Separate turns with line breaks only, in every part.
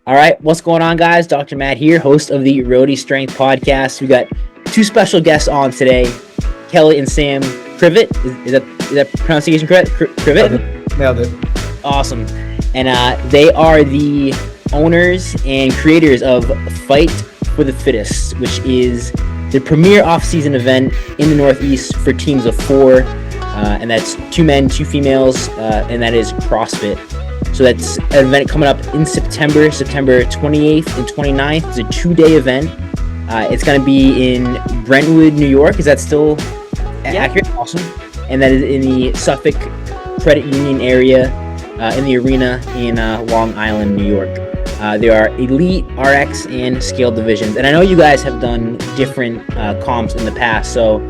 All right, what's going on, guys? Dr. Matt here, host of the Roadie Strength Podcast. We got two special guests on today, Kelly and Sam Krivit. Is that pronunciation correct? Krivit?
Nailed it.
Awesome. And they are the owners and creators of Fight for the Fittest, which is the premier off-season event in the Northeast for teams of 4. And that's 2 men, 2 females, and that is CrossFit. So that's an event coming up in September 28th and 29th. It's a 2-day event. It's going to be in Brentwood, New York. Is that still accurate? Awesome. And that is in the Suffolk Credit Union area in the arena in Long Island, New York. There are elite, RX, and scale divisions. And I know you guys have done different comps in the past. So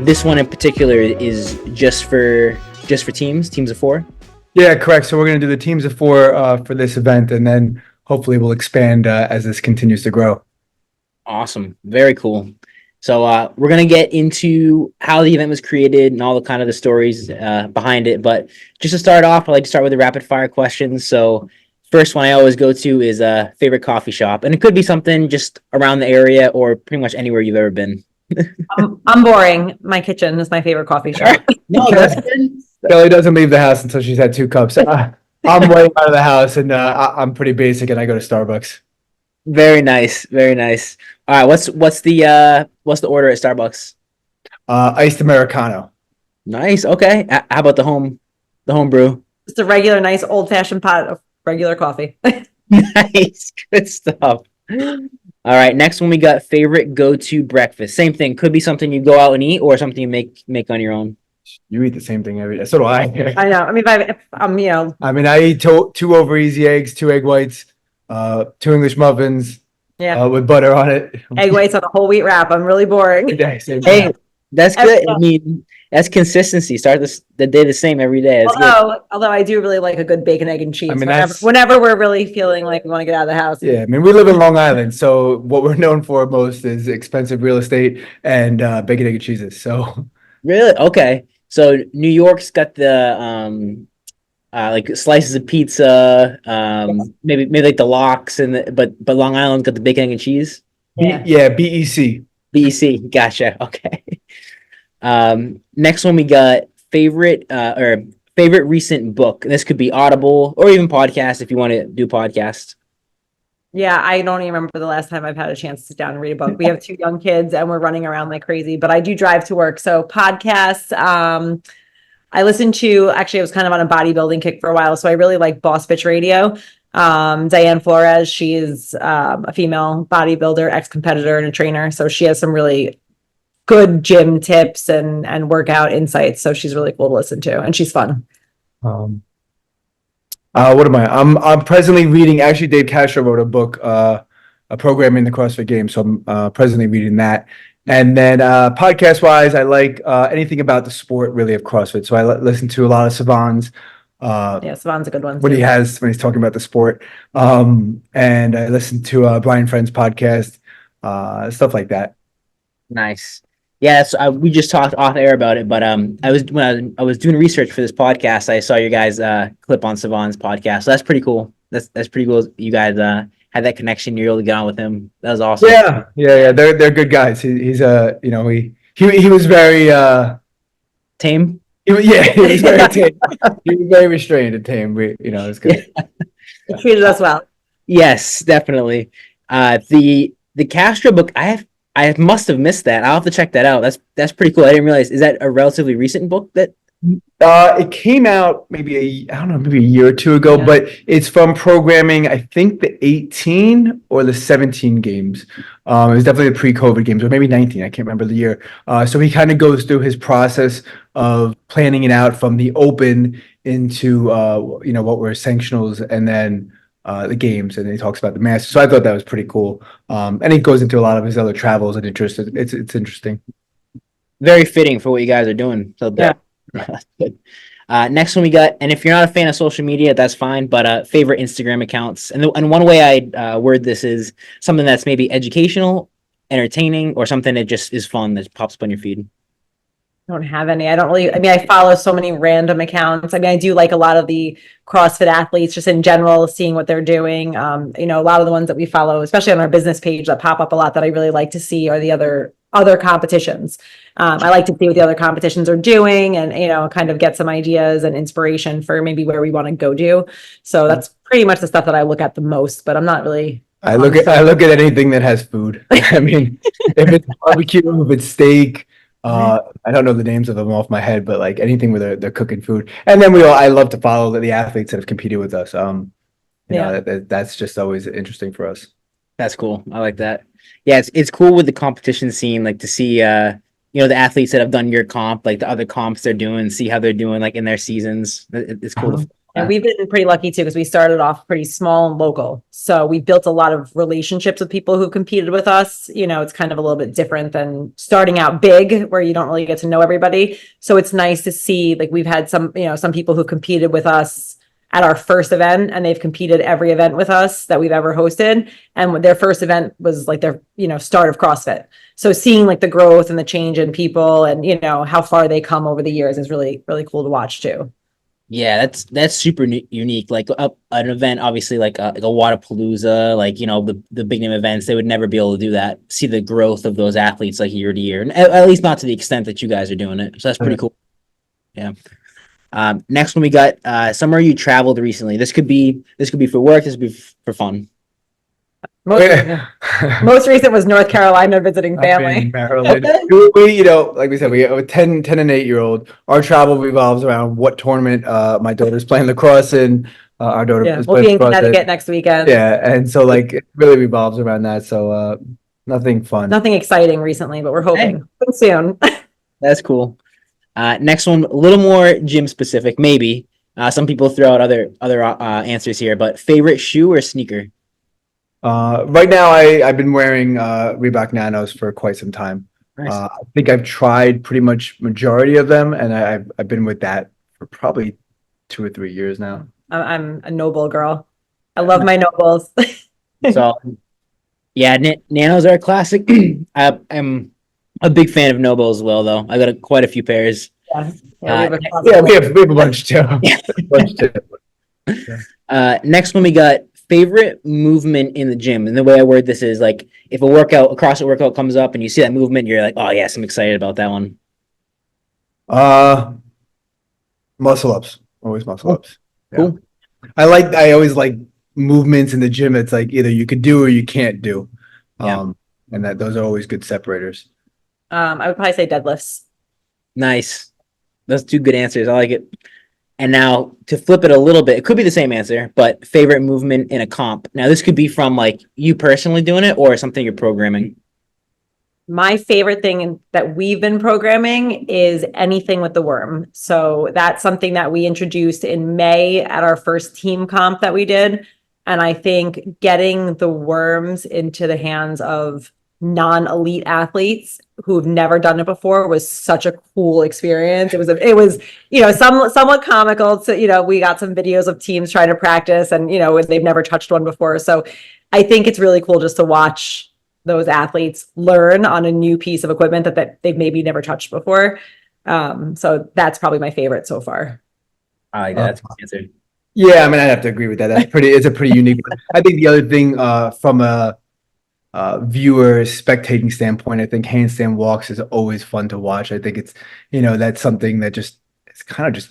this one in particular is just for teams of 4.
Yeah, correct. So we're going to do the teams of 4 for this event, and then hopefully we'll expand as this continues to grow.
Awesome. Very cool. So we're going to get into how the event was created and all the kind of the stories behind it. But just to start off, I like to start with the rapid fire questions. So first one I always go to is favorite coffee shop. And it could be something just around the area or pretty much anywhere you've ever been.
I'm boring. My kitchen is my favorite coffee shop.
No, that's good.
Kelly doesn't leave the house until she's had 2 cups. I'm way out of the house, and I'm pretty basic, and I go to Starbucks.
Very nice. Very nice. All right. What's the order at Starbucks?
Iced Americano.
Nice. Okay. How about the home brew?
Just a regular, nice, old-fashioned pot of regular coffee.
Nice. Good stuff. All right. Next one, we got favorite go-to breakfast. Same thing. Could be something you go out and eat or something you make on your own.
You eat the same thing every day. So do I.
I know. I mean, if I'm,
I eat 2 over easy eggs, 2 egg whites, 2 English muffins, with butter on it.
Egg whites on a whole wheat wrap. I'm really boring.
Hey, that's good. I mean, that's consistency. Start the day the same every day.
Although I do really like a good bacon, egg, and cheese.
I mean,
whenever we're really feeling like we want to get out of the house.
Yeah, I mean, we live in Long Island, so what we're known for most is expensive real estate and bacon, egg, and cheeses. So
really, okay. So New York's got the like slices of pizza, maybe like the lox, but Long Island's got the bacon, egg, and cheese.
Yeah, BEC.
BEC, gotcha. Okay. Next one we got favorite recent book. And this could be Audible or even podcast if you want to do podcast.
Yeah, I don't even remember the last time I've had a chance to sit down and read a book. We have 2 young kids and we're running around like crazy, but I do drive to work. So podcasts, I listened to, actually I was kind of on a bodybuilding kick for a while. So I really like Boss Bitch Radio. Diane Flores, she is a female bodybuilder, ex-competitor and a trainer. So she has some really good gym tips and workout insights. So she's really cool to listen to and she's fun.
What am I? I'm presently reading. Actually, Dave Castro wrote a book, a program in the CrossFit Games. So I'm presently reading that. And then podcast wise, I like anything about the sport really of CrossFit. So I listen to a lot of Savan's.
Savan's a good one.
What he has when he's talking about the sport. And I listen to Brian Friend's podcast, stuff like that.
Nice. Yeah, so we just talked off air about it, but when I was doing research for this podcast, I saw your guys' clip on Savan's podcast. So that's pretty cool. That's pretty cool. You guys had that connection. You're able to get on with him. That was awesome.
Yeah. They're good guys. He's he was very
tame.
He was very tame. He was very restrained and tame. It was good.
He treated us well.
Yes, definitely. The Castro book, I must have missed that. I'll have to check that out. That's pretty cool. I didn't realize. Is that a relatively recent book that?
It came out maybe a year or 2 ago, but it's from programming, I think the 18 or the 17 games. It was definitely the pre-COVID games, or maybe 19. I can't remember the year. So he kind of goes through his process of planning it out from the open into what were sanctionals and then the games, and he talks about the Masters. So I thought that was pretty cool. And he goes into a lot of his other travels and interests. It's interesting.
Very fitting for what you guys are doing. So that's good. Next one we got, and if you're not a fan of social media, that's fine, but favorite Instagram accounts. And one way I word this is something that's maybe educational, entertaining, or something that just is fun that pops up on your feed.
don't have any. I don't really, I mean, I follow so many random accounts. I mean, I do like a lot of the CrossFit athletes just in general, seeing what they're doing. You know, a lot of the ones that we follow, especially on our business page that pop up a lot that I really like to see are the other competitions. I like to see what the other competitions are doing and, you know, kind of get some ideas and inspiration for maybe where we want to go do. So that's pretty much the stuff that I look at the most, but I'm not really.
I look at anything that has food. I mean, if it's barbecue, if it's steak, I don't know the names of them off my head, but like anything where they're cooking food. And then I love to follow the athletes that have competed with us. You know, that's just always interesting for us.
That's cool. I like that. Yeah, it's cool with the competition scene, like to see you know, the athletes that have done your comp, like the other comps they're doing, see how they're doing like in their seasons. It's cool.
And we've been pretty lucky too, because we started off pretty small and local. So we built a lot of relationships with people who competed with us. You know, it's kind of a little bit different than starting out big where you don't really get to know everybody. So it's nice to see, like we've had some, you know, some people who competed with us at our first event and they've competed every event with us that we've ever hosted. And their first event was like their, you know, start of CrossFit. So seeing like the growth and the change in people and, you know, how far they come over the years is really, really cool to watch too.
Yeah, that's super unique. Like an event, obviously, like a Wadapalooza, like you know the big name events, they would never be able to do that. See the growth of those athletes like year to year, and at least not to the extent that you guys are doing it. So that's pretty cool. Yeah. Next one we got somewhere you traveled recently. This could be for work. This could be for fun.
Most recent was North Carolina visiting family.
Maryland. We, you know, like we said, we have a 10 and 8-year-old. Our travel revolves around what tournament my daughter's playing lacrosse in. Our daughter is
we'll be in
CrossFit.
Connecticut next weekend.
Yeah, and so like it really revolves around that. So nothing fun.
Nothing exciting recently, but we're hoping soon.
That's cool. Next one, a little more gym specific, maybe. Some people throw out other answers here, but favorite shoe or sneaker?
Right now, I've been wearing Reebok Nanos for quite some time.
Nice.
I think I've tried pretty much majority of them, and I've been with that for probably 2 or 3 years now.
I'm a Noble girl. I love my Nobles.
So, yeah, Nanos are a classic. I'm a big fan of Noble as well, though. I got quite a few pairs.
We have a
bunch too.
Next one we got favorite movement in the gym, and the way I word this is like if a CrossFit workout comes up and you see that movement, you're like, oh yes, I'm excited about that one.
Muscle ups, always muscle ups. Yeah.
Cool.
I always like movements in the gym. It's like either you could do or you can't do, and those are always good separators.
I would probably say deadlifts.
Nice. Those 2 good answers. I like it. And now to flip it a little bit, it could be the same answer, but favorite movement in a comp. Now this could be from like you personally doing it or something you're programming.
My favorite thing that we've been programming is anything with the worm. So that's something that we introduced in May at our first team comp that we did. And I think getting the worms into the hands of non-elite athletes who've never done it before was such a cool experience. It was, you know, somewhat comical. So, you know, we got some videos of teams trying to practice and, you know, they've never touched one before. So I think it's really cool just to watch those athletes learn on a new piece of equipment that they've maybe never touched before. So that's probably my favorite so far.
I like that. That's a good answer.
Yeah, I mean, I'd have to agree with that. It's a pretty unique one. I think the other thing from a viewer spectating standpoint, I think handstand walks is always fun to watch. I think it's, you know, that's something that just, it's kind of just,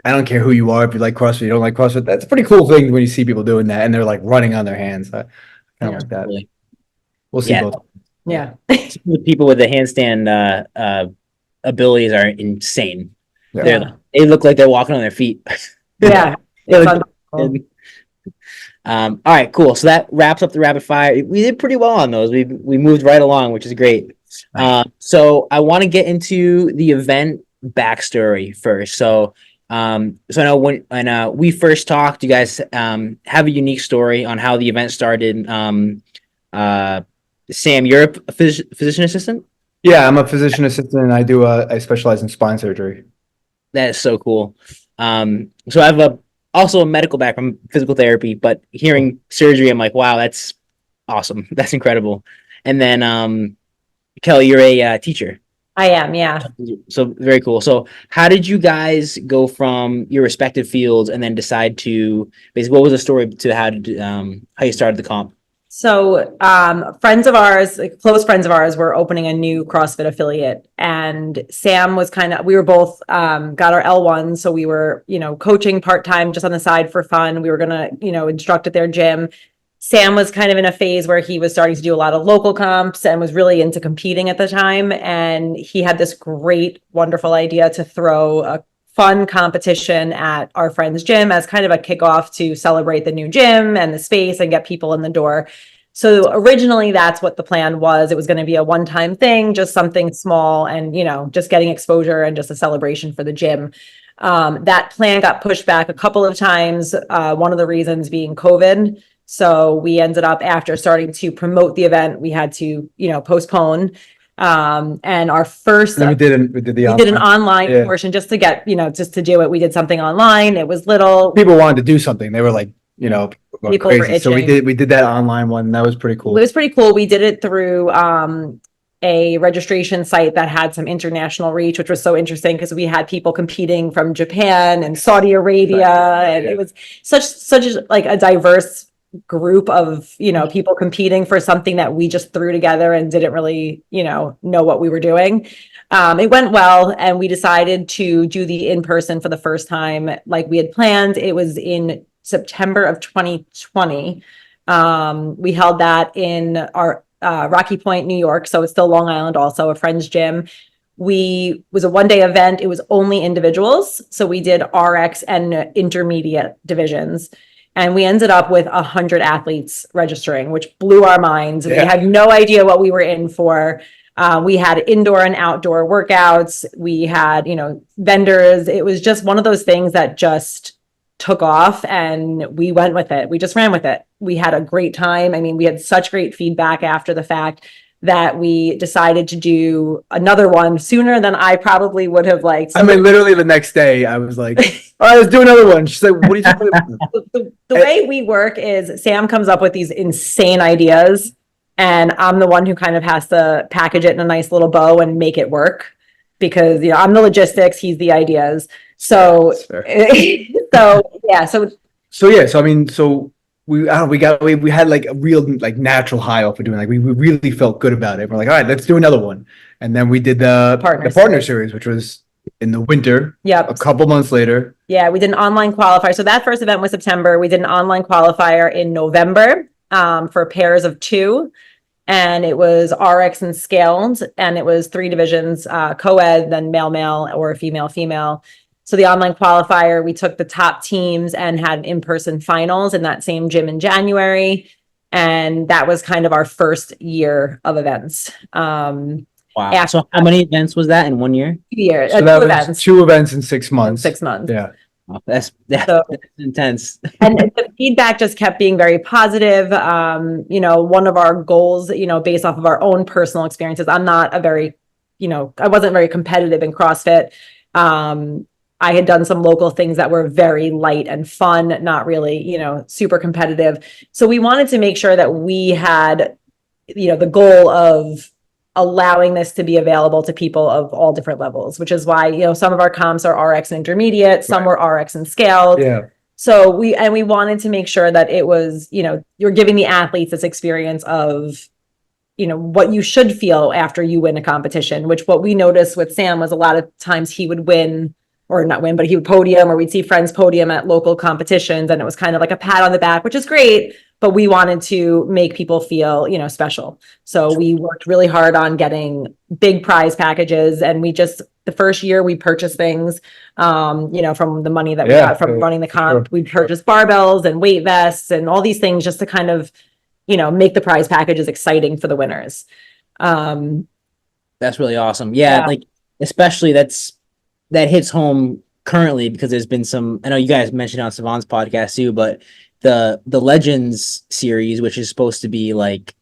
I don't care who you are, if you like CrossFit, you don't like CrossFit, that's a pretty cool thing when you see people doing that and they're like running on their hands. I kind of like that.
Really.
We'll see both.
Yeah.
People with the handstand abilities are insane.
Yeah.
They look like they're walking on their feet.
Yeah.
All right, cool. So that wraps up the rapid fire. We did pretty well on those. We moved right along, which is great. So I want to get into the event backstory first. So I know when we first talked, you guys have a unique story on how the event started. Sam, you're a physician assistant?
Yeah, I'm a physician assistant and I specialize in spine surgery.
That is so cool. So I have also a medical background, physical therapy, but hearing surgery, I'm like, wow, that's awesome. That's incredible. And then, Kelly, you're a teacher.
I am, yeah.
So very cool. So how did you guys go from your respective fields and then decide to basically what was the story to how you started the comp?
So, friends of ours, like close friends of ours, were opening a new CrossFit affiliate, and Sam was we were both got our L1, so we were, coaching part-time just on the side for fun. We were gonna, instruct at their gym. Sam was kind of in a phase where he was starting to do a lot of local comps and was really into competing at the time. And he had this great, wonderful idea to throw a fun competition at our friend's gym as kind of a kickoff to celebrate the new gym and the space and get people in the door. So originally that's what the plan was. It was going to be a one-time thing, just something small and, just getting exposure and just a celebration for the gym. That plan got pushed back a couple of times. One of the reasons being COVID. So we ended up, after starting to promote the event, we had to, postpone. And our first,
we did an
online portion just to get, just to do it. We did something online. It was little.
People wanted to do something. They were like,
people were itching.
So we did that online one. That was pretty cool.
It was pretty cool. We did it through, a registration site that had some international reach, which was so interesting because we had people competing from Japan and Saudi Arabia, and it was such like a diverse group of people competing for something that we just threw together and didn't really know what we were doing. It went well, and we decided to do the in-person for the first time like we had planned. It was in September of 2020. We held that in our Rocky Point, New York, so it's still Long Island, also a friend's gym. It was a one-day event. It was only individuals, so we did RX and intermediate divisions. And we ended up with 100 athletes registering, which blew our minds. Yeah. We had no idea what we were in for. We had indoor and outdoor workouts. We had, vendors. It was just one of those things that just took off, and we went with it. We just ran with it. We had a great time. I mean, we had such great feedback after the fact that we decided to do another one sooner than I probably would have liked.
I mean, literally the next day I was like, all right, let's do another one. She's like, what are you talking about?
The way we work is Sam comes up with these insane ideas, and I'm the one who kind of has to package it in a nice little bow and make it work, because I'm the logistics, he's the ideas. So,
we had like a real like natural high off of doing, like we really felt good about it. We're like, all right, let's do another one. And then we did the partner series, which was in the winter.
Yep.
A couple months later.
Yeah, we did an online qualifier. So that first event was September. We did an online qualifier in November for pairs of 2. And it was RX and scaled, and it was 3 divisions, co-ed, then male, or female. So the online qualifier, we took the top teams and had in-person finals in that same gym in January. And that was kind of our first year of events.
Wow. So how many events was that in 1 year?
2 years.
So that was events. 2 events in 6 months.
6 months.
Yeah.
Oh, that's intense.
And the feedback just kept being very positive. One of our goals, based off of our own personal experiences, I'm not a very, I wasn't very competitive in CrossFit. I had done some local things that were very light and fun, not really, super competitive. So we wanted to make sure that we had, the goal of allowing this to be available to people of all different levels, which is why, some of our comps are RX and intermediate, some were RX and scaled.
Yeah.
So we wanted to make sure that it was, you're giving the athletes this experience of, what you should feel after you win a competition, which what we noticed with Sam was a lot of times he would win, or not win, but he would podium, or we'd see friends podium at local competitions. And it was kind of like a pat on the back, which is great, but we wanted to make people feel, special. So we worked really hard on getting big prize packages. And the first year we purchased things, from the money that we got from running the comp. We purchased barbells and weight vests and all these things just to kind of, make the prize packages exciting for the winners.
That's really awesome. Yeah. Like, especially that hits home currently, because there's been some, I know you guys mentioned on Savant's podcast too, but the Legends series, which is supposed to be like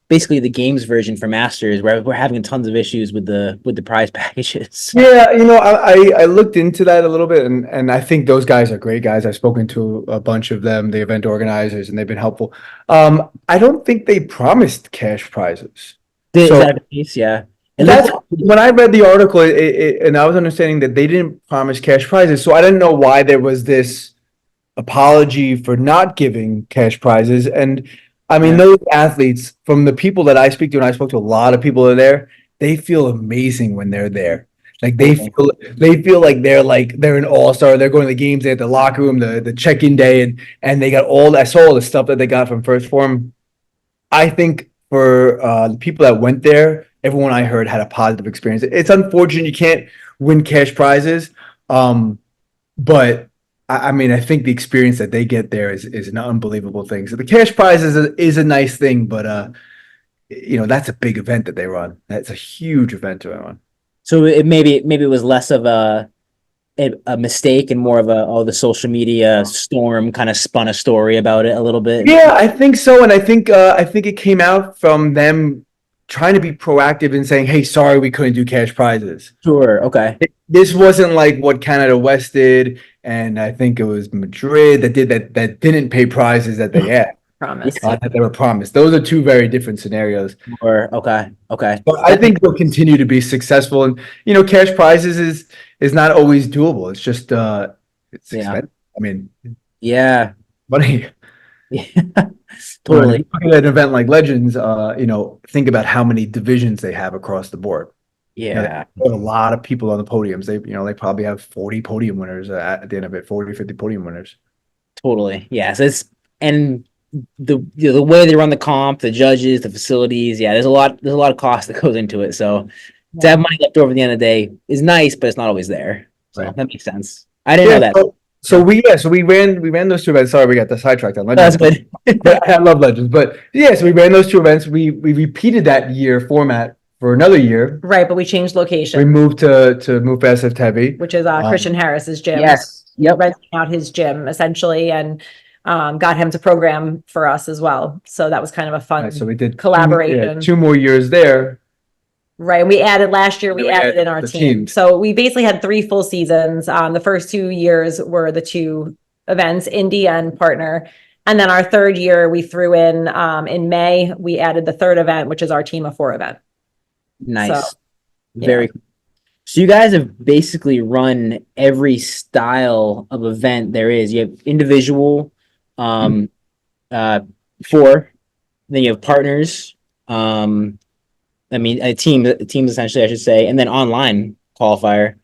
basically the games version for Masters, where we're having tons of issues with the prize packages.
Yeah, I looked into that a little bit, and I think those guys are great guys. I've spoken to a bunch of them, the event organizers, and they've been helpful. I don't think they promised cash prizes.
Is that the case? Yeah. It
That's
looks
when I read the article, and I was understanding that they didn't promise cash prizes, so I didn't know why there was this apology for not giving cash prizes. And I mean,
Yeah.
those athletes, from the people that I speak to, and I spoke to a lot of people that are there, they feel amazing when they're there. Like
Totally.
they feel like they're an all-star. They're going to the games, they at the locker room, the check-in day, and they got I saw all the stuff that they got from first form. I think for the people that went there, everyone I heard had a positive experience. It's unfortunate you can't win cash prizes, but I mean, I think the experience that they get there is an unbelievable thing. So the cash prize is a nice thing, but that's a big event that they run. That's a huge event to run.
So maybe it was less of a mistake and more of the social media storm kind of spun a story about it a little bit.
Yeah, I think so, and I think it came out from them trying to be proactive and saying, "Hey, sorry, we couldn't do cash prizes."
Sure. Okay.
This wasn't like what Canada West did, and I think it was Madrid that did that didn't pay prizes that they had
Promise.
that they were promised. Those are two very different scenarios.
Or okay. Okay.
But I think they'll continue to be successful, and cash prizes is not always doable. It's just it's
Yeah.
expensive. I mean,
Yeah.
money.
Yeah.
When
Totally.
you look at an event like Legends, think about how many divisions they have across the board.
Yeah.
They put a lot of people on the podiums. They probably have 40 podium winners at the end of it, 40, 50 podium winners.
Totally. Yeah. So and the way they run the comp, the judges, the facilities. Yeah. There's a lot of cost that goes into it. So to have money left over at the end of the day is nice, but it's not always there. So
Right.
that makes sense. I didn't know that.
So we ran those two events. Sorry, we got the sidetracked on
That's
Legends.
good.
But I love Legends, but yeah, so we ran those two events. We repeated that year format for another year.
Right, but we changed
We
location,
moved to move fast at Tevi.
which is Christian Harris's gym.
Yes. Yep.
Renting out his gym essentially, and got him to program for us as well. So that was kind of a fun
So we did
collaboration.
two more years there.
Right. And we added last year, we
We
added
added
in our
the
team.
teams.
So we basically had 3 full seasons. The first 2 years were the 2 events, Indie and Partner. And then our 3rd year, we threw in May, we added the 3rd event, which is our Team of 4 event.
Nice.
So,
Very cool. So you guys have basically run every style of event there is. You have individual, 4, then you have partners, teams essentially, I should say, and then online qualifier.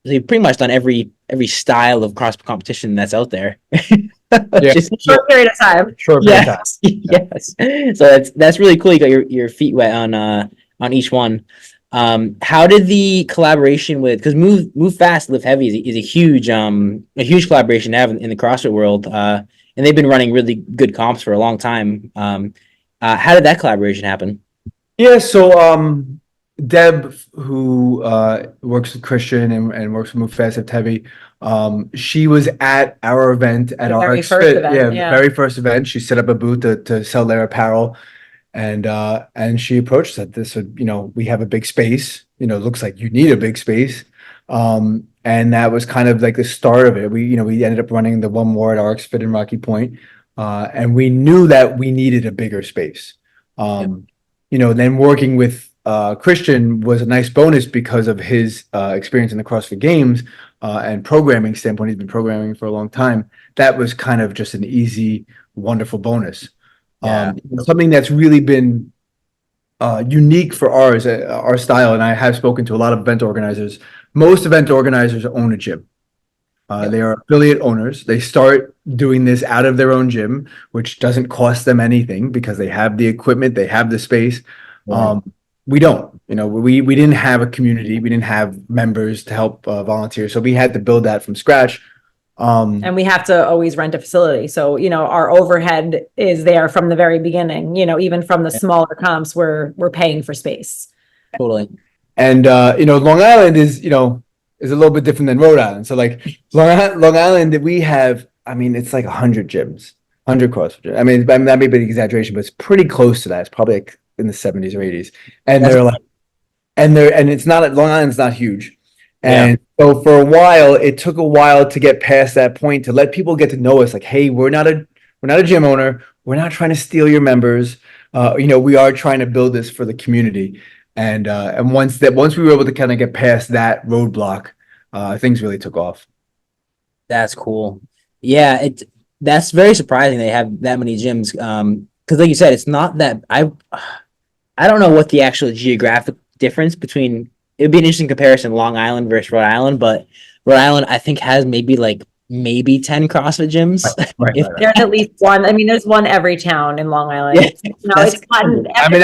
So you've pretty much done every style of cross competition that's out there.
Yeah.
short period of time.
Short period of time.
Yes, yes. So that's really cool. You got your feet wet on each one. How did the collaboration with, because Move Fast Lift Heavy is a huge collaboration to have in the CrossFit world, and they've been running really good comps for a long time. How did that collaboration happen?
Yeah, so Deb, who works with Christian and works with Move Fast at Heavy, she was at our event at our
very first event,
the very first event. She set up a booth to sell their apparel, and she approached us that this would, we have a big space, looks like you need a big space. And that was kind of like the start of it. We ended up running the one more at RxFit in Rocky Point. And we knew that we needed a bigger space. Then working with Christian was a nice bonus because of his experience in the CrossFit Games and programming standpoint. He's been programming for a long time. That was kind of just an easy, wonderful bonus.
Yeah.
Something that's really been unique for our style, and I have spoken to a lot of event organizers. Most event organizers own a gym. They are affiliate owners. They start doing this out of their own gym, which doesn't cost them anything because they have the equipment, they have the space.
Right.
We don't. We didn't have a community. We didn't have members to help volunteer. So we had to build that from scratch.
And we have to always rent a facility. So, our overhead is there from the very beginning, even from the smaller comps, we're paying for space.
Totally.
And, Long Island is a little bit different than Rhode Island. So like Long Island, we have, it's like 100 gyms, 100 CrossFit gyms. That may be an exaggeration, but it's pretty close to that. It's probably like in the 70s or 80s. And it's not, Long Island's not huge. And so for a while, it took a while to get past that point, to let people get to know us. Like, hey, we're not a gym owner. We're not trying to steal your members. We are trying to build this for the community. And once we were able to kind of get past that roadblock, things really took off.
That's cool. Yeah, that's very surprising they have that many gyms. Because like you said, it's not that I don't know what the actual geographic difference between. It would be an interesting comparison, Long Island versus Rhode Island, but Rhode Island I think has maybe 10 CrossFit gyms.
Right.
There's at least one. I mean, there's one every town in Long Island.
Yeah,
It's gotten.
I mean,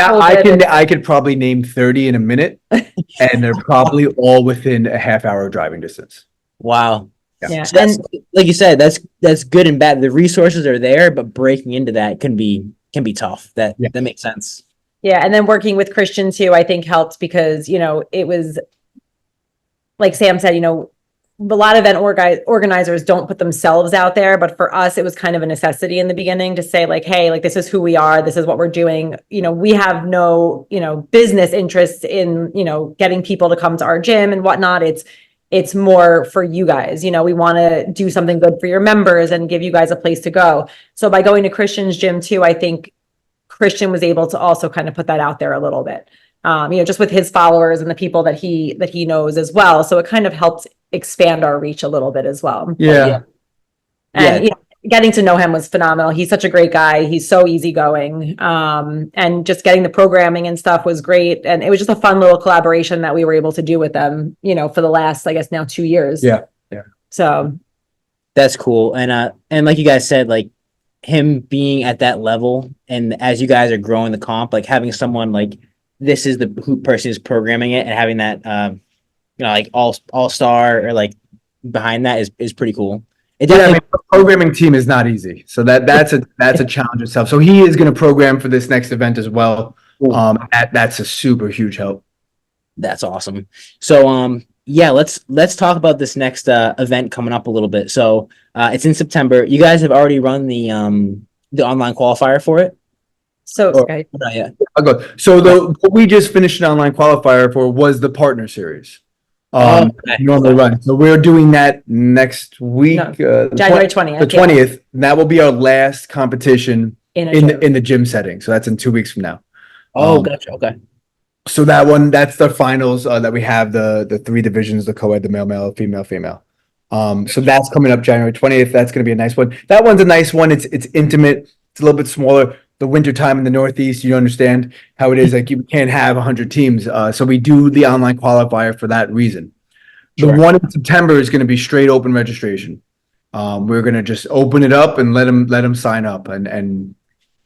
I could probably name 30 in a minute, and they're probably all within a half-hour driving distance.
Wow.
Yeah,
So that's, like you said, that's good and bad. The resources are there, but breaking into that can be tough. That makes sense.
Yeah, and then working with Christian too, I think helped because, it was, like Sam said, a lot of event organizers don't put themselves out there, but for us, it was kind of a necessity in the beginning to say like, hey, like this is who we are, this is what we're doing. We have no, business interests in, getting people to come to our gym and whatnot. It's more for you guys. We want to do something good for your members and give you guys a place to go. So by going to Christian's gym too, I think Christian was able to also kind of put that out there a little bit, just with his followers and the people that he knows as well. So it kind of helped expand our reach a little bit as well.
Yeah.
And getting to know him was phenomenal. He's such a great guy. He's so easygoing. And just getting the programming and stuff was great. And it was just a fun little collaboration that we were able to do with them, for the last, I guess now 2 years.
Yeah.
So
that's cool. And like you guys said, like him being at that level, and as you guys are growing the comp, like having someone like this is the person who's programming it, and having that like all-star or like behind that is pretty cool.
The programming team is not easy, so that's a challenge itself. So he is going to program for this next event as well. That's a super huge help.
That's awesome. So let's talk about this next event coming up a little bit. So it's in September. You guys have already run the online qualifier for it?
Okay.
Not yet.
I'll go. So what we just finished an online qualifier for was the partner series. Normally run. So we're doing that next week.
January 20th.
The 20th. And that will be our last competition in the gym setting. So that's in 2 weeks from now.
Oh, gotcha. Okay.
So that's the finals that we have, the 3 divisions, the co-ed, the male, female. So that's coming up January 20th. That's going to be a nice one. That one's a nice one. It's intimate. It's a little bit smaller. The winter time in the Northeast, you understand how it is. Like you can't have 100 teams. So we do the online qualifier for that reason. Sure. The one in September is going to be straight open registration. We're going to just open it up and let them sign up and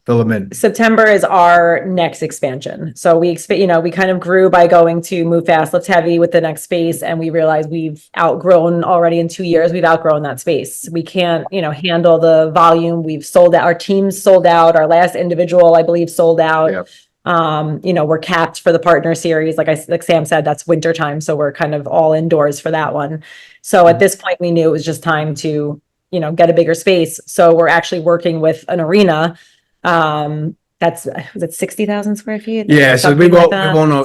fill them in.
September is our next expansion. So we kind of grew by going to Move Fast, Lift Heavy with the next space. And we realized we've outgrown already in 2 years. We've outgrown that space. We can't, handle the volume. We've sold out. Our team's sold out. Our last individual, I believe, sold out. Yep. We're capped for the partner series. Like Sam said, that's winter time. So we're kind of all indoors for that one. So at this point we knew it was just time to, get a bigger space. So we're actually working with an arena. Was it 60,000 square feet?
Yeah. So we won't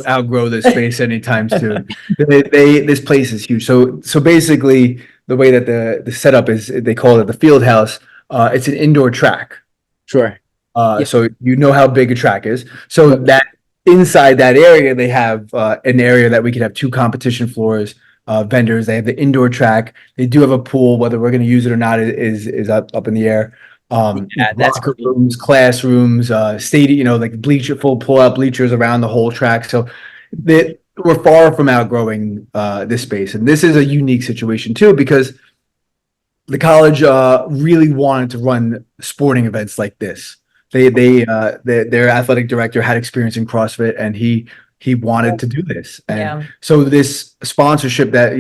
outgrow this space anytime soon. This place is huge. So basically the way that the setup is, they call it the field house. It's an indoor track.
Sure.
So how big a track is. So that inside that area, they have an area that we could have 2 competition floors, vendors. They have the indoor track. They do have a pool. Whether we're going to use it or not is up in the air. That's rooms, classrooms, stadium. Like full pull-out bleachers around the whole track. So we're far from outgrowing this space, and this is a unique situation too because the college really wanted to run sporting events like this. Their athletic director had experience in CrossFit, and he wanted to do this. And so this sponsorship that,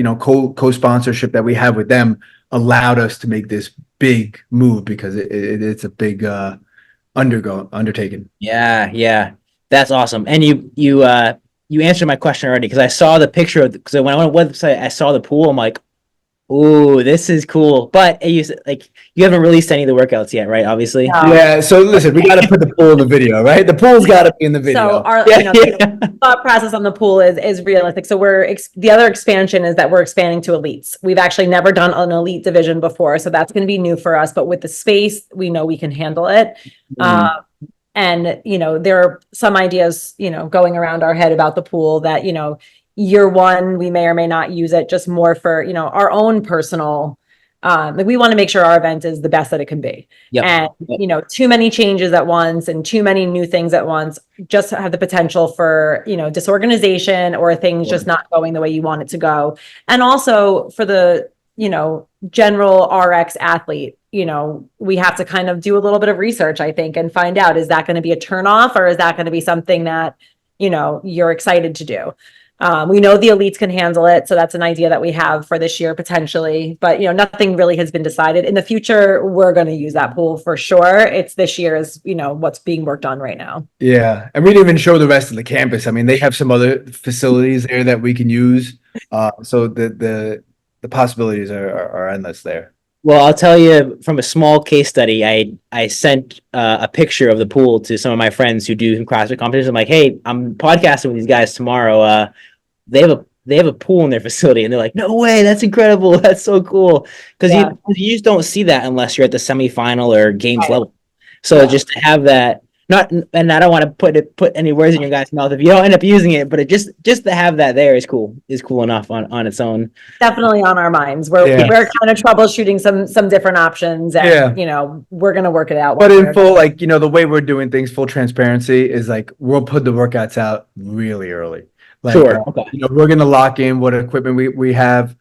co-sponsorship that we have with them allowed us to make this big move because it's a big undertaking.
Yeah. That's awesome. And you answered my question already because I saw the picture because when I went on the website, I saw the pool. I'm like, ooh, this is cool. But you haven't released any of the workouts yet, right? Obviously.
Yeah. So listen, we got to put the pool in the video, right? The pool's got to be in the video.
So our thought process on the pool is realistic. So the other expansion is that we're expanding to elites. We've actually never done an elite division before, so that's going to be new for us. But with the space, we know we can handle it. And, there are some ideas, going around our head about the pool that, year one, we may or may not use it just more for, our own personal, like we want to make sure our event is the best that it can be.
Yep.
And, too many changes at once and too many new things at once just have the potential for, disorganization or things just not going the way you want it to go. And also for the, general RX athlete, we have to kind of do a little bit of research, I think, and find out, is that going to be a turnoff or is that going to be something that, you're excited to do? We know the elites can handle it. So that's an idea that we have for this year potentially, but nothing really has been decided. In the future, we're going to use that pool for sure. It's this year is, what's being worked on right now.
Yeah. And we didn't even show the rest of the campus. I mean, they have some other facilities there that we can use. So the possibilities are endless there.
Well, I'll tell you from a small case study, I sent a picture of the pool to some of my friends who do CrossFit competitions. I'm like, hey, I'm podcasting with these guys tomorrow. They have a pool in their facility, and they're like, no way, that's incredible, that's so cool. Because you just don't see that unless you're at the semifinal or games level. So just to have that, and I don't want to put any words in your guys' mouth if you don't end up using it, but it just to have that there is cool enough on its own.
Definitely on our minds. We're kind of troubleshooting some different options, and we're gonna work it out.
But in full, like the way we're doing things, full transparency is like we'll put the workouts out really early. Like,
sure. Okay.
We're gonna lock in what equipment we have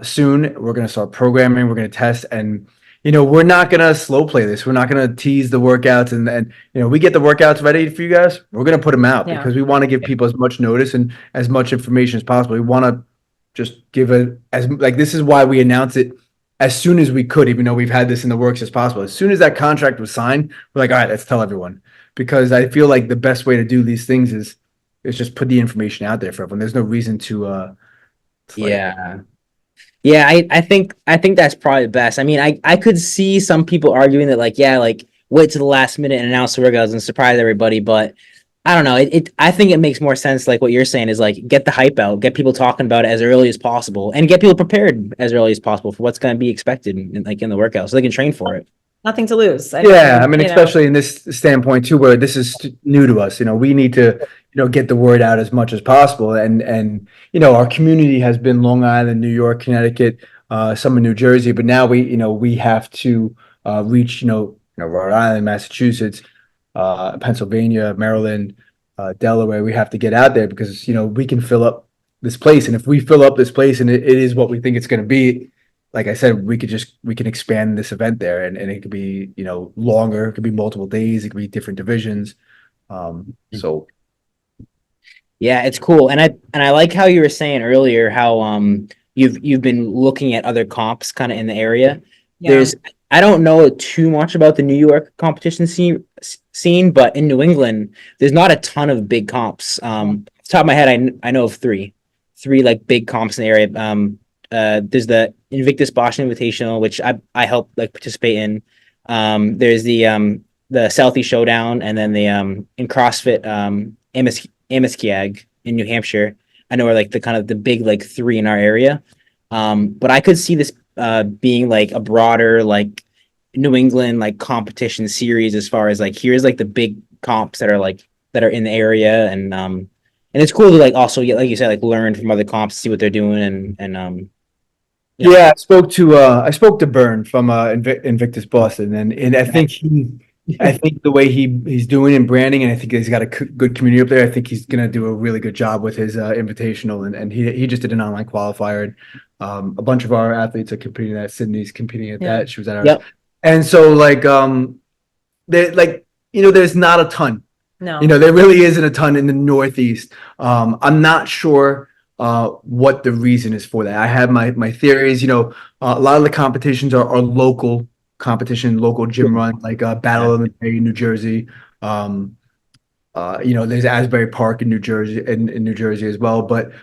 soon. We're gonna start programming. We're gonna test, and we're not gonna slow play this. We're not gonna tease the workouts, and we get the workouts ready for you guys. We're gonna put them out because we want to give people as much notice and as much information as possible. We want to just give it as like this is why we announce it as soon as we could, even though we've had this in the works as possible. As soon as that contract was signed, we're like, all right, let's tell everyone, because I feel like the best way to do these things is just put the information out there for everyone. There's no reason to
Yeah, I think that's probably the best. I mean, I could see some people arguing that like wait to the last minute and announce the workouts and surprise everybody, but I don't know. I think it makes more sense like what you're saying is like get the hype out, get people talking about it as early as possible, and get people prepared as early as possible for what's going to be expected in the workout so they can train for it.
Nothing to lose.
I mean, especially in this standpoint too, where this is new to us. We need to get the word out as much as possible, and our community has been Long Island, New York, Connecticut, some in New Jersey, but now we have to reach Rhode Island, Massachusetts, Pennsylvania, Maryland, Delaware. We have to get out there because we can fill up this place, and if we fill up this place and it is what we think it's going to be, like I said, we can expand this event there, and it could be longer. It could be multiple days. It could be different divisions. So
yeah, it's cool, and I like how you were saying earlier how you've been looking at other comps kind of in the area. Yeah. I don't know too much about the New York competition scene, but in New England, there's not a ton of big comps. Off the top of my head, I know of three like big comps in the area. There's the Invictus Boston Invitational, which I helped like participate in. There's the Southeast Showdown, and then the in CrossFit Amiskiag in New Hampshire. I know are like the big like three in our area. But I could see this being like a broader like New England like competition series as far as like here's like the big comps that are in the area, and it's cool to like also get, like you said, like learn from other comps, see what they're doing, and
yeah, I spoke to Byrne from Invictus Boston, and I think the way he's doing in branding, and I think he's got a good community up there. I think he's gonna do a really good job with his invitational, and he just did an online qualifier. And, a bunch of our athletes are competing at Sydney's competing at that. She was at ours, and so like there's not a ton.
No,
there really isn't a ton in the Northeast. I'm not sure what the reason is for that. I have my theories. A lot of the competitions are local competition, local gym run, like Battle of the Bay in New Jersey. There's Asbury Park in New Jersey, in New Jersey as well. But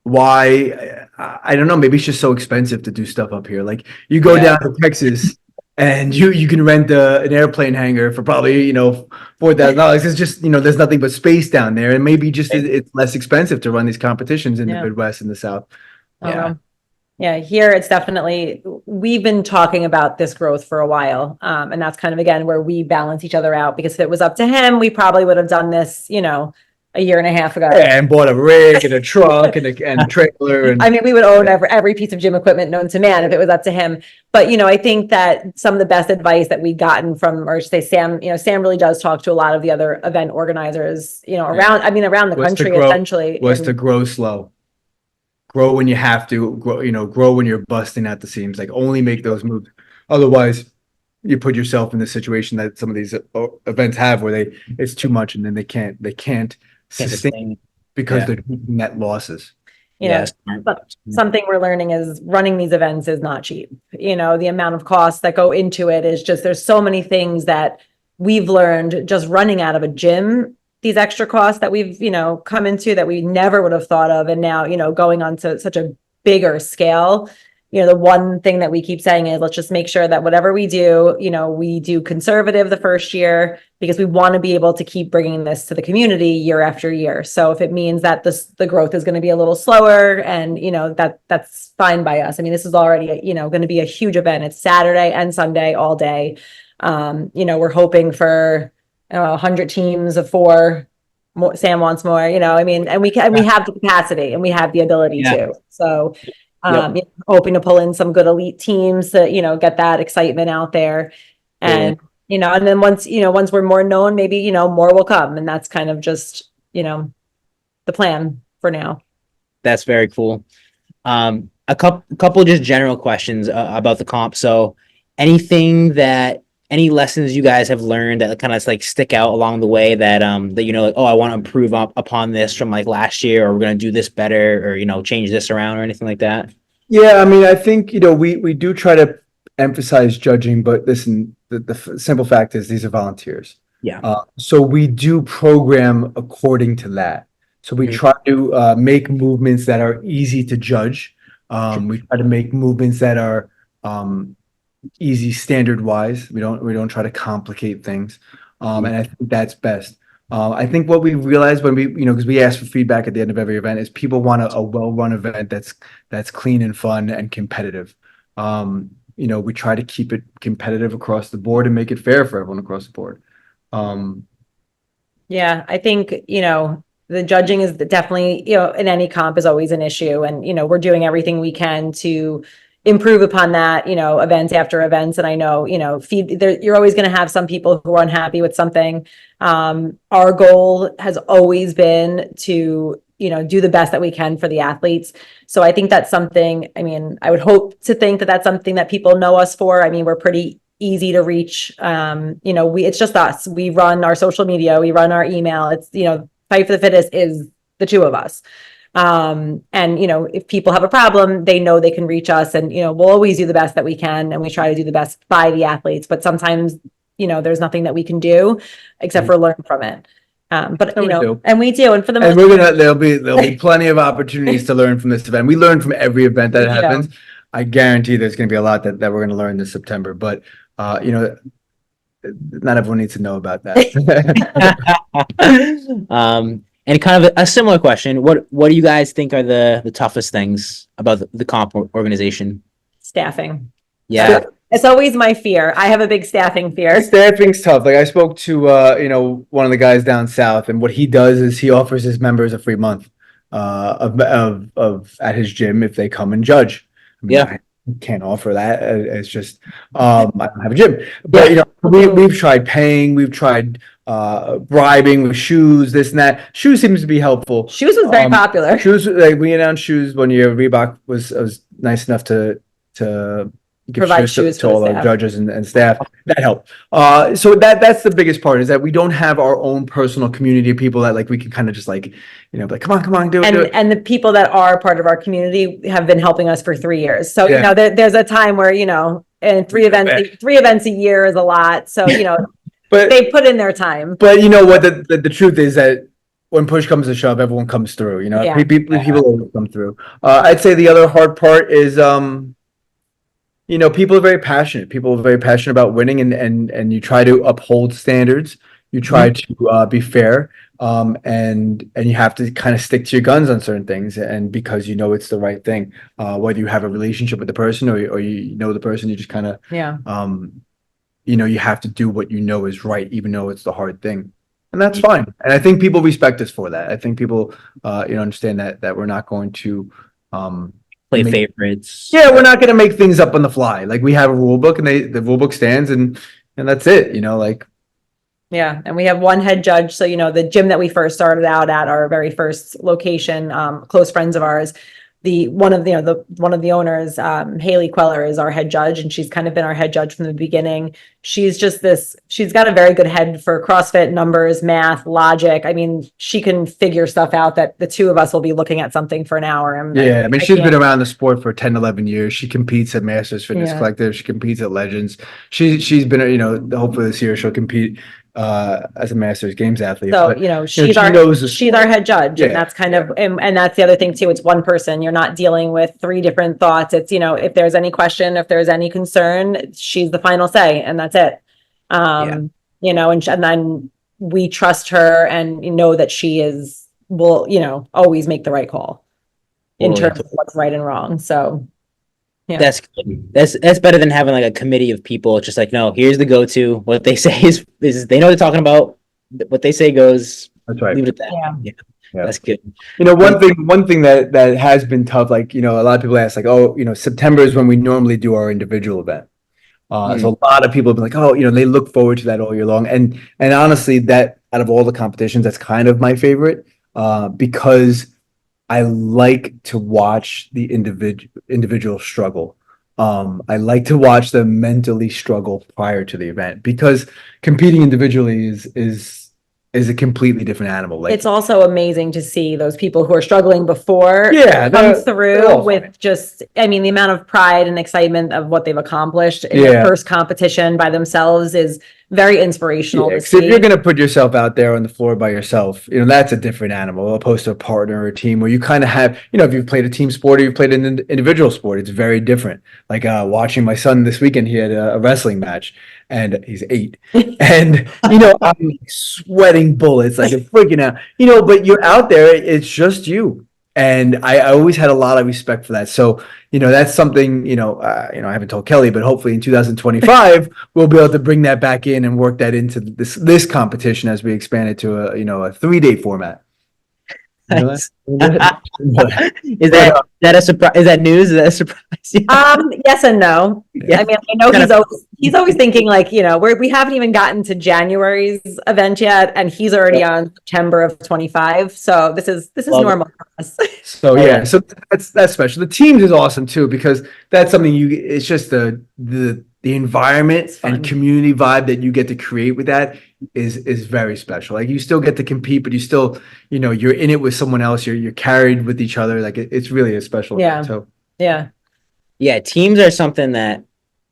why? I don't know. Maybe it's just so expensive to do stuff up here. Like you go down to Texas, and you can rent an airplane hangar for probably $4,000. It's just there's nothing but space down there, and maybe just it's less expensive to run these competitions in the Midwest and the South.
Yeah, here it's definitely, we've been talking about this growth for a while. And that's kind of, again, where we balance each other out, because if it was up to him, we probably would have done this, a year and a half ago.
And bought a rig and a truck and a trailer. And
I mean, we would own every piece of gym equipment known to man if it was up to him. But, I think that some of the best advice that we've gotten from, or say Sam, Sam really does talk to a lot of the other event organizers, around the country, essentially.
Was to grow slow. Grow when you have to, grow when you're busting at the seams, like only make those moves. Otherwise, you put yourself in the situation that some of these events have where it's too much and then they can't sustain because they're taking net losses.
But something we're learning is running these events is not cheap. The amount of costs that go into it is just, there's so many things that we've learned just running out of a gym, these extra costs that we've, come into that we never would have thought of. And now, going on to such a bigger scale, the one thing that we keep saying is, let's just make sure that whatever we do, we do conservative the first year, because we want to be able to keep bringing this to the community year after year. So if it means that the growth is going to be a little slower, and, that's fine by us. I mean, this is already, going to be a huge event. It's Saturday and Sunday all day. We're hoping for 100 teams of 4. More, Sam wants more, I mean, and we have the capacity and we have the ability to. So, hoping to pull in some good elite teams to, get that excitement out there. And, and then once we're more known, maybe, more will come. And that's kind of just, the plan for now.
That's very cool. A couple just general questions about the comp. So any lessons you guys have learned that kind of like stick out along the way that like, oh, I want to improve upon this from like last year, or we're going to do this better, or change this around or anything like that?
Yeah, I mean, I think we do try to emphasize judging, but listen, the simple fact is these are volunteers.
Yeah.
So we do program according to that. So we try to make movements that are easy to judge. We try to make movements that are easy standard wise. We don't try to complicate things. And I think that's best. I think what we realized when we, because we ask for feedback at the end of every event, is people want a well-run event that's clean and fun and competitive. We try to keep it competitive across the board and make it fair for everyone across the board.
Yeah, I think, the judging is definitely, in any comp is always an issue. And, we're doing everything we can to improve upon that, events after events. And I know, you're always going to have some people who are unhappy with something. Our goal has always been to, do the best that we can for the athletes. So I think that's something, I mean, I would hope to think that that's something that people know us for. I mean, we're pretty easy to reach. It's just us. We run our social media, we run our email. It's, Fight for the Fittest is the two of us. And, if people have a problem, they know they can reach us, and, we'll always do the best that we can. And we try to do the best by the athletes, but sometimes, there's nothing that we can do except for learn from it. But, and we do. And for the most
part, there'll be plenty of opportunities to learn from this event. We learn from every event that happens. I guarantee there's going to be a lot that we're going to learn this September, but, not everyone needs to know about that.
And kind of a similar question. What do you guys think are the toughest things about the comp organization?
Staffing.
Yeah.
It's always my fear. I have a big staffing fear.
Staffing's tough. Like I spoke to one of the guys down south, and what he does is he offers his members a free month of at his gym if they come and judge. I mean, I can't offer that. It's just I don't have a gym. But we've tried paying, we've tried bribing with shoes, this and that. Shoes seems to be helpful.
Shoes was very popular.
Shoes, like we announced shoes one year. Reebok was nice enough to give
provide
shoes to all our judges and staff. That helped. So that's the biggest part, is that we don't have our own personal community of people that like we can kind of just like, like come on, do it.
And the people that are part of our community have been helping us for 3 years. So there's a time where and three events a year is a lot. So but they put in their time.
But you know what the truth is that when push comes to shove, everyone comes through. People always come through. I'd say the other hard part is people are very passionate. People are very passionate about winning, and you try to uphold standards. You try to be fair, And you have to kind of stick to your guns on certain things, and because you know it's the right thing, whether you have a relationship with the person or you know the person, you just kind of you have to do what you know is right, even though it's the hard thing, and that's fine. And I think people respect us for that. I think people understand that we're not going to
play favorites.
Yeah, we're not going to make things up on the fly. Like, we have a rule book, and the rule book stands, and that's it. Like.
Yeah, and we have one head judge. So, the gym that we first started out at, our very first location, close friends of ours, one of the owners, Haley Queller, is our head judge, and she's kind of been our head judge from the beginning. She's got a very good head for CrossFit, numbers, math, logic. I mean, she can figure stuff out that the two of us will be looking at something for an hour.
I mean, she's been around the sport for 10, 11 years. She competes at Masters Fitness Collective. She competes at Legends. She's been, hopefully this year she'll compete as a Masters Games athlete.
So, she's our head judge, and that's kind of, and that's the other thing too. It's one person. You're not dealing with three different thoughts. It's, if there's any question, if there's any concern, she's the final say, and that's it. And then we trust her and know that she will always make the right call in terms of what's right and wrong. So. Yeah.
That's good. That's better than having like a committee of people. Just like, no, here's the go-to. What they say is they know what they're talking about. What they say goes.
That's right.
Leave it at that. Yeah. That's good.
One thing that has been tough, like, a lot of people ask, like, September is when we normally do our individual event. So a lot of people have been like, they look forward to that all year long. And honestly, that out of all the competitions, that's kind of my favorite, because I like to watch the individual struggle. I like to watch them mentally struggle prior to the event, because competing individually is a completely different animal. Like,
it's also amazing to see those people who are struggling before come through with the amount of pride and excitement of what they've accomplished in their first competition by themselves is very inspirational.
If you're going to put yourself out there on the floor by yourself, that's a different animal, opposed to a partner or a team where you kind of have, if you've played a team sport or you've played an individual sport, it's very different. Like watching my son this weekend, he had a wrestling match, and he's 8, and I'm sweating bullets, like I'm freaking out, but you're out there, it's just you. And I always had a lot of respect for that. So, that's something, I haven't told Kelly, but hopefully in 2025, we'll be able to bring that back in and work that into this competition as we expand it to a 3-day format.
Nice. Is that a surprise? Is that news? Is that a surprise?
Yes and no. Yeah. I mean, I know he's always thinking like, we haven't even gotten to January's event yet, and he's already on September of 25. So this is normal for us.
So so that's special. The teams is awesome too, because that's something it's just the environment and community vibe that you get to create with that is very special. Like, you still get to compete, but you still, you're in it with someone else. You're carried with each other. Like, it's really a special event. So
teams are something that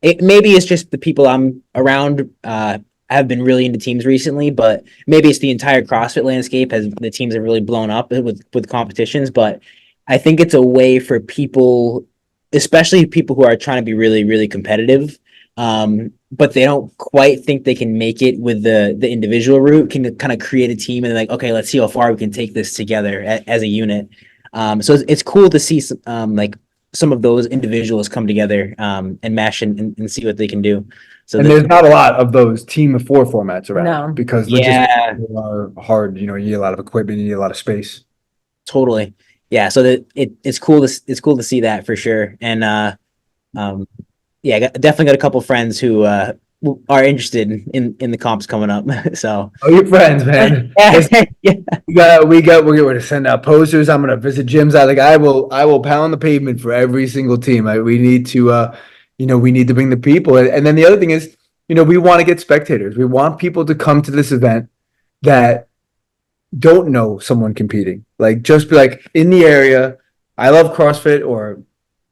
maybe it's just the people I'm around have been really into teams recently, but maybe it's the entire CrossFit landscape the teams have really blown up with competitions. But I think it's a way for people, especially people who are trying to be really, really competitive, but they don't quite think they can make it with the individual route, can kind of create a team and like, okay, let's see how far we can take this together as a unit. So it's cool to see some of those individuals come together and mesh and see what they can do. So
there's not a lot of those team of 4 formats around, because
logistics
are hard. You need a lot of equipment, you need a lot of space.
Totally. Yeah. So it's cool to see that for sure. And definitely got a couple friends who are interested in the comps coming up. So
your friends, man. We're going to send out posters. I'm going to visit gyms. I will pound the pavement for every single team. We need to we need to bring the people. And then the other thing is, we want to get spectators. We want people to come to this event that don't know someone competing. Like, just be like, in the area, I love CrossFit, or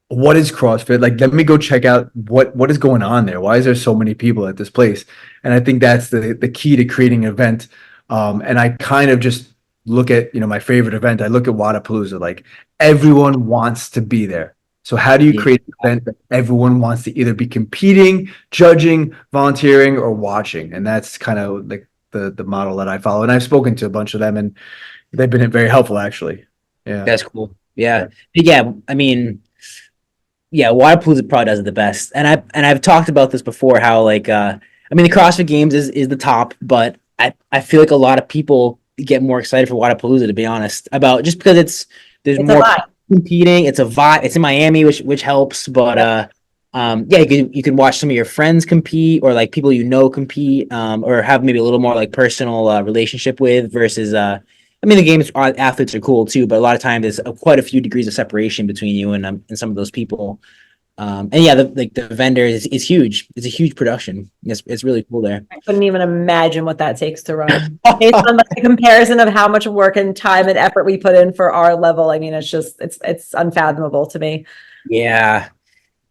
what is CrossFit? Like, let me go check out what is going on there. Why is there so many people at this place? And I think that's the key to creating an event. And I kind of just look at, my favorite event. I look at Wadapalooza. Like, everyone wants to be there. So how do you create an event that everyone wants to either be competing, judging, volunteering, or watching? And that's kind of like the model that I follow, and I've spoken to a bunch of them, and they've been very helpful actually. Yeah,
That's cool. Yeah. Yeah. I mean, yeah, Wadapalooza probably does it the best. And I've talked about this before, how like I mean the CrossFit Games is the top, but I feel like a lot of people get more excited for Wadapalooza, to be honest, about just because there's
It's a
more
vibe.
competing. It's a vibe. It's in Miami, which helps, but yeah, you can watch some of your friends compete, or like people you know compete, or have maybe a little more like personal relationship with, versus I mean the games athletes are cool too, but a lot of times there's quite a few degrees of separation between you and some of those people. And yeah, the vendor is huge. It's a huge production. It's really cool there.
I couldn't even imagine what that takes to run. Based on the comparison of how much work and time and effort we put in for our level, I mean, it's unfathomable to me.
Yeah.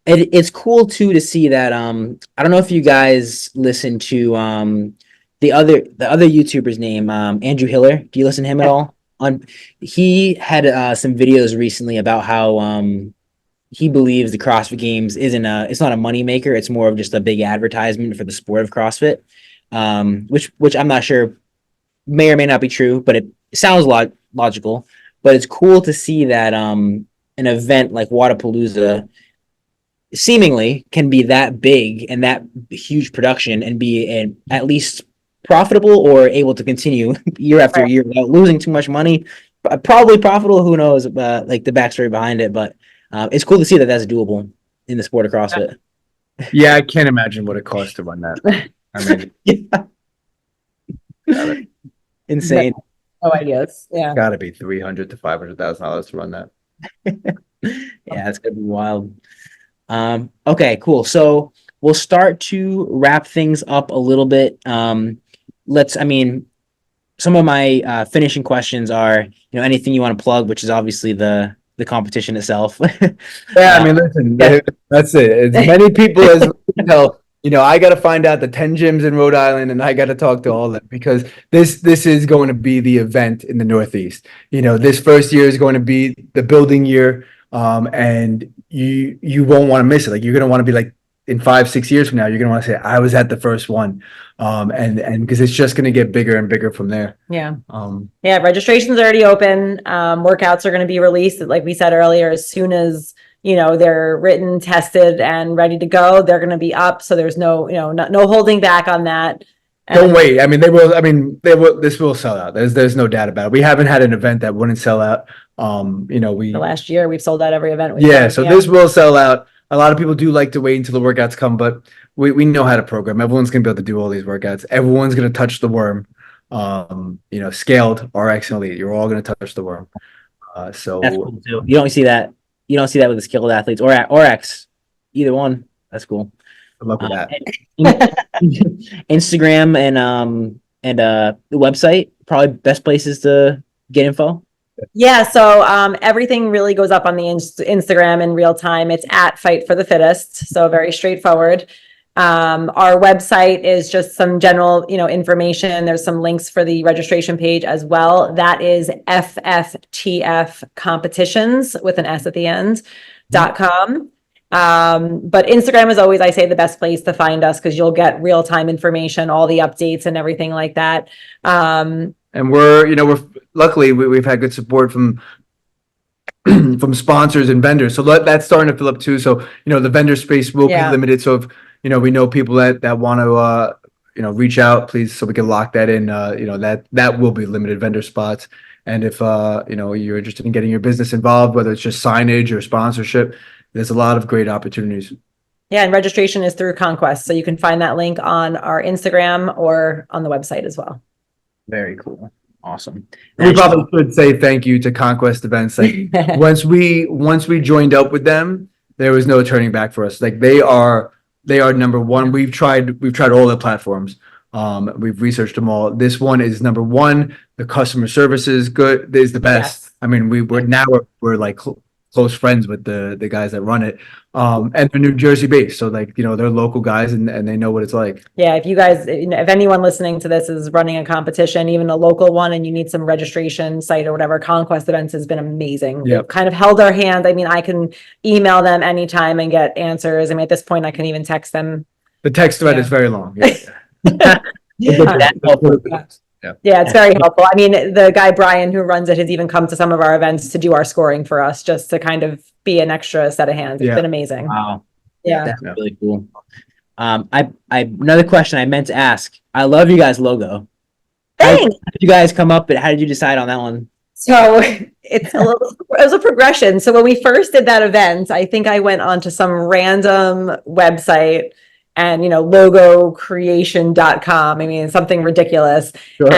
It's cool too to see that I don't know if you guys listen to the other YouTuber's name, Andrew Hiller. Do you listen to him at all? He had some videos recently about how he believes the CrossFit Games it's not a money maker, it's more of just a big advertisement for the sport of CrossFit. Which I'm not sure, may or may not be true, but it sounds logical. But it's cool to see that an event like Wadapalooza seemingly can be that big and that huge production and be at least profitable or able to continue year after year without losing too much money. Probably profitable, who knows, like the backstory behind it, but it's cool to see that that's doable in the sport of CrossFit.
yeah, I can't imagine what it costs to run that. I mean,
Yeah. Insane.
No ideas. Yeah.
got to be $300,000 to $500,000 to run that.
Yeah, it's gonna be wild. Okay, cool. So we'll start to wrap things up a little bit. I mean, some of my finishing questions are, anything you want to plug, which is obviously the competition itself.
Yeah, I mean, listen, that's it. As many people as we tell, I got to find out the 10 gyms in Rhode Island, and I got to talk to all of them, because this is going to be the event in the Northeast. This first year is going to be the building year, and you won't want to miss it. Like, you're going to want to be like, in 5-6 years from now, you're going to want to say, I was at the first one. And because it's just going to get bigger and bigger from there.
Yeah. Yeah. Registration's already open. Workouts are going to be released, like we said earlier, as soon as, they're written, tested, and ready to go. They're going to be up. So there's no holding back on that.
Don't wait. I mean, they will. I mean, this will sell out. There's no doubt about it. We haven't had an event that wouldn't sell out. The
last year we've sold out every event.
This will sell out. A lot of people do like to wait until the workouts come, but we know how to program. Everyone's going to be able to do all these workouts. Everyone's going to touch the worm. Scaled, RX, and Elite. You're all going to touch the worm. So
that's cool too. You don't see that with the skilled athletes or X. Either one. That's cool.
Good luck with that.
Instagram and the website, probably best places to get info.
Yeah, so everything really goes up on the Instagram in real time. It's at Fight for the Fittest, so very straightforward. Our website is just some general, information. There's some links for the registration page as well. That is FFTF competitions with an S at the end .com. But Instagram is always, I say, the best place to find us, because you'll get real time information, all the updates and everything like that.
And we're luckily we've had good support from sponsors and vendors. So that's starting to fill up too. So, the vendor space will be limited. So if, we know people that want to, reach out, please, so we can lock that in, that will be limited vendor spots. And if, you're interested in getting your business involved, whether it's just signage or sponsorship, there's a lot of great opportunities.
Yeah. And registration is through Conquest. So you can find that link on our Instagram or on the website as well.
Very cool. Awesome.
We probably should say thank you to Conquest Events. Like, once we joined up with them, there was no turning back for us. Like, they are number one. We've tried all the platforms. We've researched them all. This one is number one. The customer service is good. Is the best. Yes. I mean, we're like close friends with the guys that run it. And they're New Jersey based. So they're local guys and they know what it's like.
Yeah. If you guys, if anyone listening to this is running a competition, even a local one, and you need some registration site or whatever, Conquest Events has been amazing. Yep. They've kind of held our hand. I mean, I can email them anytime and get answers. I mean, at this point I can even text them.
The text thread is very long. Yeah.
That's helpful.
Yeah, it's very helpful. I mean, the guy Brian who runs it has even come to some of our events to do our scoring for us, just to kind of be an extra set of hands. It's been amazing.
Wow.
Yeah.
That's really cool. I another question I meant to ask. I love you guys' logo. How
Thanks.
did you guys come up, but how did you decide on that one?
So it was a progression. So when we first did that event, I think I went onto some random website and, logocreation.com. I mean, something ridiculous.
Sure.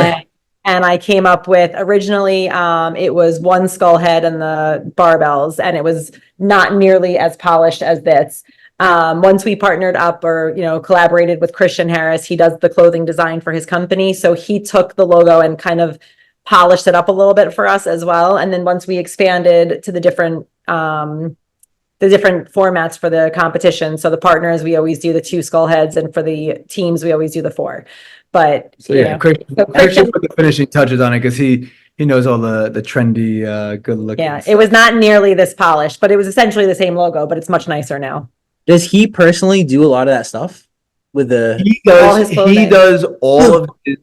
And I came up with originally, it was one skull head and the barbells, and it was not nearly as polished as this. Once we partnered up or, collaborated with Christian Harris, he does the clothing design for his company. So he took the logo and kind of polished it up a little bit for us as well. And then once we expanded to the different formats for the competition. So the partners, we always do the 2 skull heads, and for the teams, we always do the 4. But
Christian put the finishing touches on it because he knows all the trendy, good looking.
Yeah, it was not nearly this polished, but it was essentially the same logo, but it's much nicer now.
Does he personally do a lot of that stuff with the?
He does all of his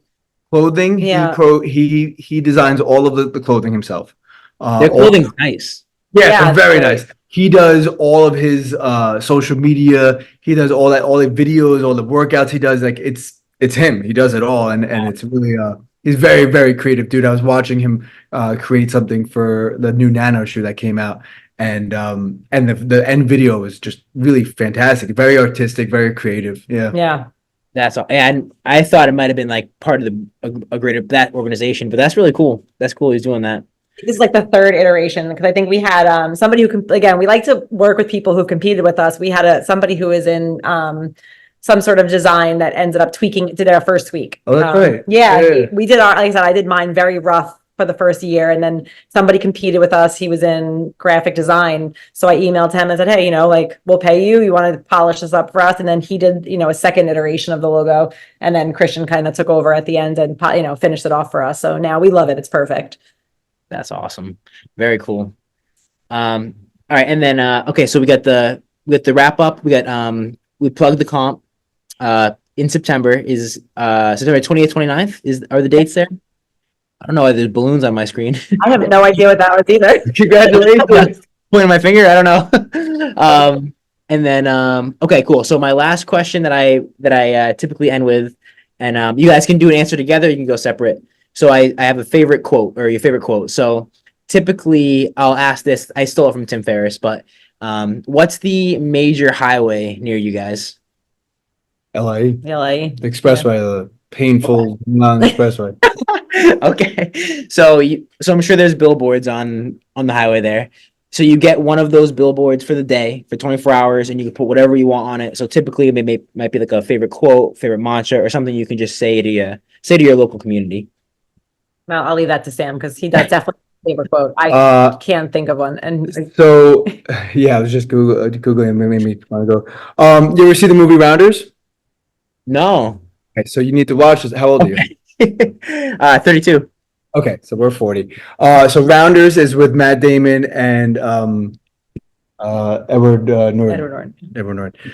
clothing.
Yeah.
He designs all of the clothing himself.
Their clothing's nice.
Yeah, very nice. He does all of his social media. He does all the videos, all the workouts. He does it's him. He does it all, and it's really he's very, very creative dude. I was watching him create something for the new Nano shoe that came out, and the end video was just really fantastic. Very artistic, very creative. Yeah.
That's all. And I thought it might have been like part of a greater that organization, but that's really cool. That's cool. He's doing that.
This is like the 3rd iteration, because I think we had somebody who again, we like to work with people who competed with us. We had somebody who is in some sort of design that ended up tweaking it to their first tweak.
Oh, that's right.
Yeah. We did like I said, I did mine very rough for the first year, and then somebody competed with us. He was in graphic design. So I emailed him and said, hey, we'll pay you. You want to polish this up for us? And then he did, a second iteration of the logo. And then Christian kind of took over at the end and, finished it off for us. So now we love it. It's perfect.
That's awesome. Very cool. All right. And then, okay. So we got the wrap up. We got, we plugged the comp, in September is, September 28th, 29th are the dates there? I don't know why there's balloons on my screen.
I have no idea what that was either.
Congratulations.
Pointing my finger. I don't know. And then, okay, cool. So my last question that I typically end with, and you guys can do an answer together. You can go separate. So I have a favorite quote, or your favorite quote. So typically I'll ask this. I stole it from Tim Ferriss, but what's the major highway near you guys?
LA.
LA.
The expressway, the painful non-expressway.
Okay. So I'm sure there's billboards on the highway there. So you get one of those billboards for the day, for 24 hours, and you can put whatever you want on it. So typically it might be like a favorite quote, favorite mantra, or something you can just say to your local community.
Well, I'll leave that to Sam, because that's definitely my favorite quote. I can't think of one. And
so, yeah, I was just Googling and it made me want to go. You ever see the movie Rounders?
No.
Okay, so you need to watch this. How old are you?
32.
Okay, so we're 40. So Rounders is with Matt Damon and Edward Norton.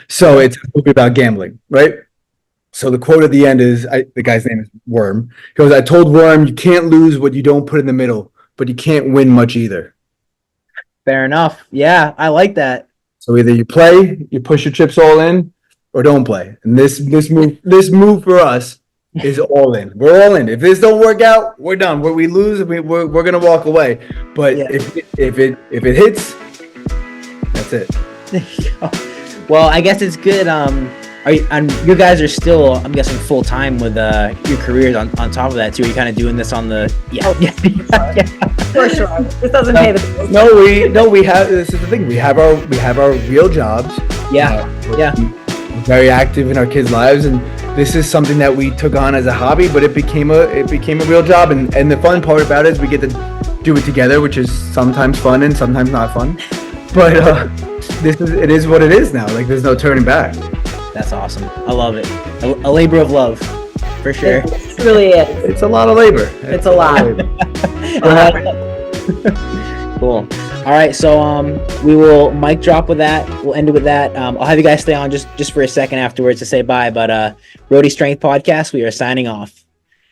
So it's a movie about gambling, right? So the quote at the end is, the guy's name is Worm. He goes, I told Worm, you can't lose what you don't put in the middle, but you can't win much either.
Fair enough. Yeah, I like that.
So either you play, you push your chips all in, or don't play. And this move for us is all in. We're all in. If this don't work out, we're done. Where we lose, we're gonna walk away. But if it hits, that's it.
There you go. Well, I guess it's good. You guys are still, I'm guessing, full time with your careers on top of that too. Are you kind of doing this on the
for sure. This doesn't pay the bills.
No, we have. This is the thing. We have our real jobs.
Yeah.
We're very active in our kids' lives, and this is something that we took on as a hobby, but it became a real job. And the fun part about it is we get to do it together, which is sometimes fun and sometimes not fun. But it is what it is now. Like, there's no turning back.
That's awesome. I love it. A labor of love, for sure.
It really is.
It's a lot of labor.
It's a lot.
Cool. All right, so we will mic drop with that. We'll end it with that. I'll have you guys stay on just for a second afterwards to say bye. But Roadie Strength Podcast, we are signing off.